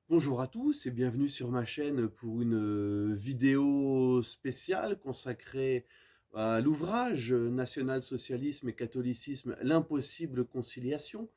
Bonjour à tous et bienvenue sur ma chaîne pour une vidéo spéciale consacrée à l'ouvrage National-socialisme et catholicisme, l'impossible conciliation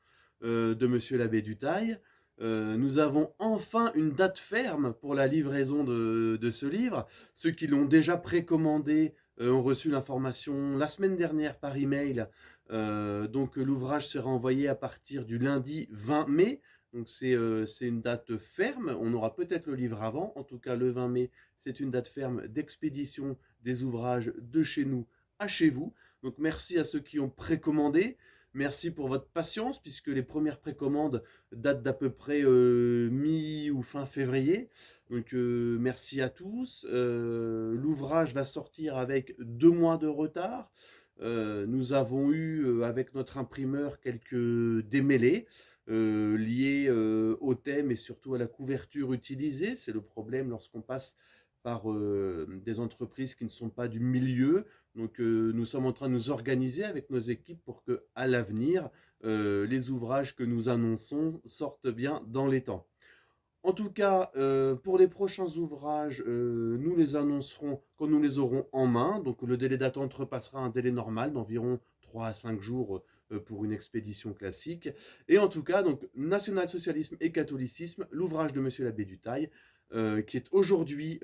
de Monsieur l'abbé Dutail. Nous avons enfin une date ferme pour la livraison de ce livre. Ceux qui l'ont déjà précommandé ont reçu l'information la semaine dernière par email. Donc l'ouvrage sera envoyé à partir du lundi 20 mai. Donc c'est une date ferme, on aura peut-être le livre avant, en tout cas le 20 mai, c'est une date ferme d'expédition des ouvrages de chez nous à chez vous. Donc merci à ceux qui ont précommandé, merci pour votre patience, puisque les premières précommandes datent d'à peu près mi ou fin février. Donc merci à tous. L'ouvrage va sortir avec 2 mois de retard. Nous avons eu avec notre imprimeur quelques démêlés liés au thème et surtout à la couverture utilisée. C'est le problème lorsqu'on passe par des entreprises qui ne sont pas du milieu. Donc nous sommes en train de nous organiser avec nos équipes pour que, à l'avenir, les ouvrages que nous annonçons sortent bien dans les temps. En tout cas, pour les prochains ouvrages, nous les annoncerons quand nous les aurons en main. Donc le délai d'attente repassera un délai normal d'environ 3 à 5 jours pour une expédition classique. Et en tout cas, donc national-socialisme et catholicisme, l'ouvrage de Monsieur l'abbé Dutail, qui est aujourd'hui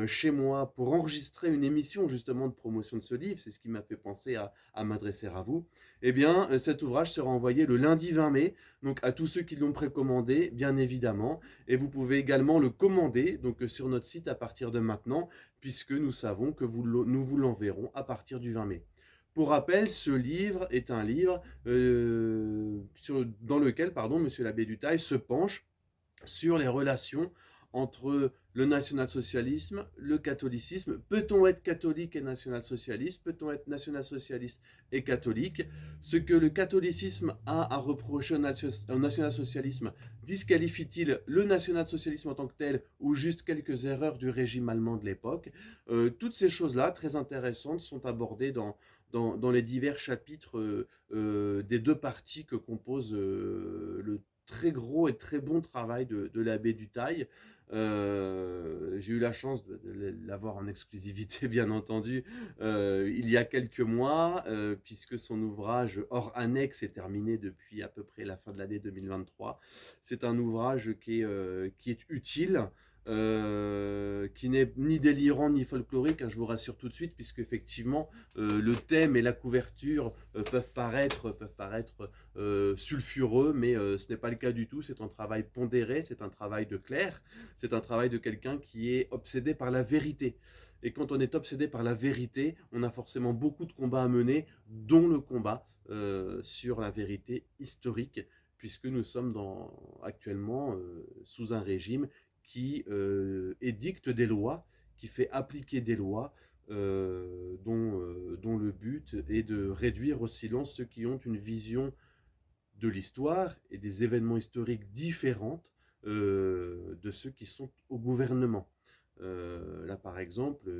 chez moi pour enregistrer une émission justement de promotion de ce livre. C'est ce qui m'a fait penser à m'adresser à vous. Eh bien, cet ouvrage sera envoyé le lundi 20 mai, donc à tous ceux qui l'ont précommandé, bien évidemment. Et vous pouvez également le commander donc sur notre site à partir de maintenant, puisque nous savons que nous vous l'enverrons à partir du 20 mai. Pour rappel, ce livre est un livre dans lequel Monsieur l'abbé Dutail se penche sur les relations entre le national-socialisme, le catholicisme. Peut-on être catholique et national-socialiste? Peut-on être national-socialiste et catholique? Ce que le catholicisme a à reprocher au national-socialisme disqualifie-t-il le national-socialisme en tant que tel ou juste quelques erreurs du régime allemand de l'époque? Toutes ces choses-là, très intéressantes, sont abordées dans les divers chapitres des deux parties que compose le très gros et très bon travail de l'abbé Dutail. J'ai eu la chance de l'avoir en exclusivité, bien entendu, il y a quelques mois, puisque son ouvrage hors annexe est terminé depuis à peu près la fin de l'année 2023. C'est un ouvrage qui est utile, qui n'est ni délirant ni folklorique, hein, je vous rassure tout de suite, puisque effectivement le thème et la couverture peuvent paraître sulfureux, mais ce n'est pas le cas du tout. C'est un travail pondéré, c'est un travail de clerc, c'est un travail de quelqu'un qui est obsédé par la vérité. Et quand on est obsédé par la vérité, on a forcément beaucoup de combats à mener, dont le combat sur la vérité historique, puisque nous sommes actuellement sous un régime qui édicte des lois, qui fait appliquer des lois dont le but est de réduire au silence ceux qui ont une vision de l'histoire et des événements historiques différentes de ceux qui sont au gouvernement. Là, par exemple,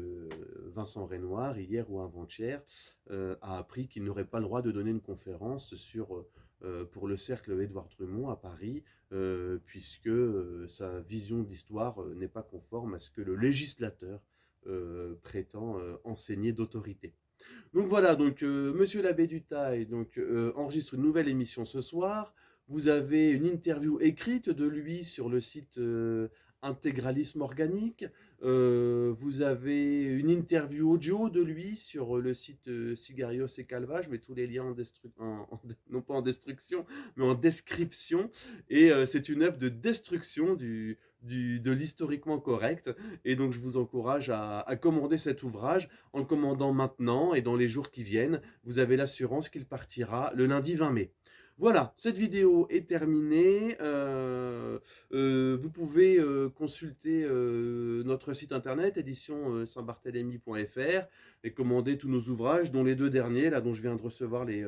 Vincent Renoir, hier ou avant-hier, a appris qu'il n'aurait pas le droit de donner une conférence pour le cercle Édouard Drumont à Paris, puisque sa vision de l'histoire n'est pas conforme à ce que le législateur prétend enseigner d'autorité. Donc voilà, donc Monsieur l'abbé Dutail enregistre une nouvelle émission ce soir. Vous avez une interview écrite de lui sur le site Intégralisme Organique. Vous avez une interview audio de lui sur le site Sigarios et Calva. Je mets tous les liens non pas en destruction, mais en description. Et c'est une œuvre de destruction de l'historiquement correct. Et donc je vous encourage à commander cet ouvrage. En le commandant maintenant et dans les jours qui viennent, vous avez l'assurance qu'il partira le lundi 20 mai. Voilà, cette vidéo est terminée. Vous pouvez consulter notre site internet édition saintbarthélemy.fr et commander tous nos ouvrages, dont les deux derniers, là dont je viens de recevoir les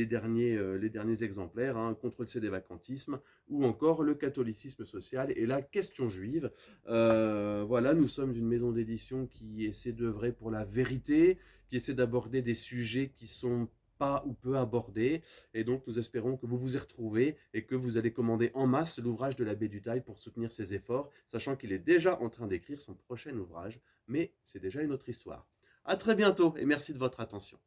derniers exemplaires, hein, Contre le cédévacantisme ou encore Le catholicisme social et la question juive. Voilà, nous sommes une maison d'édition qui essaie d'œuvrer pour la vérité, qui essaie d'aborder des sujets qui sont pas ou peu abordé. Et donc, nous espérons que vous vous y retrouvez et que vous allez commander en masse l'ouvrage de l'abbé Dutheil pour soutenir ses efforts, sachant qu'il est déjà en train d'écrire son prochain ouvrage, mais c'est déjà une autre histoire. À très bientôt et merci de votre attention.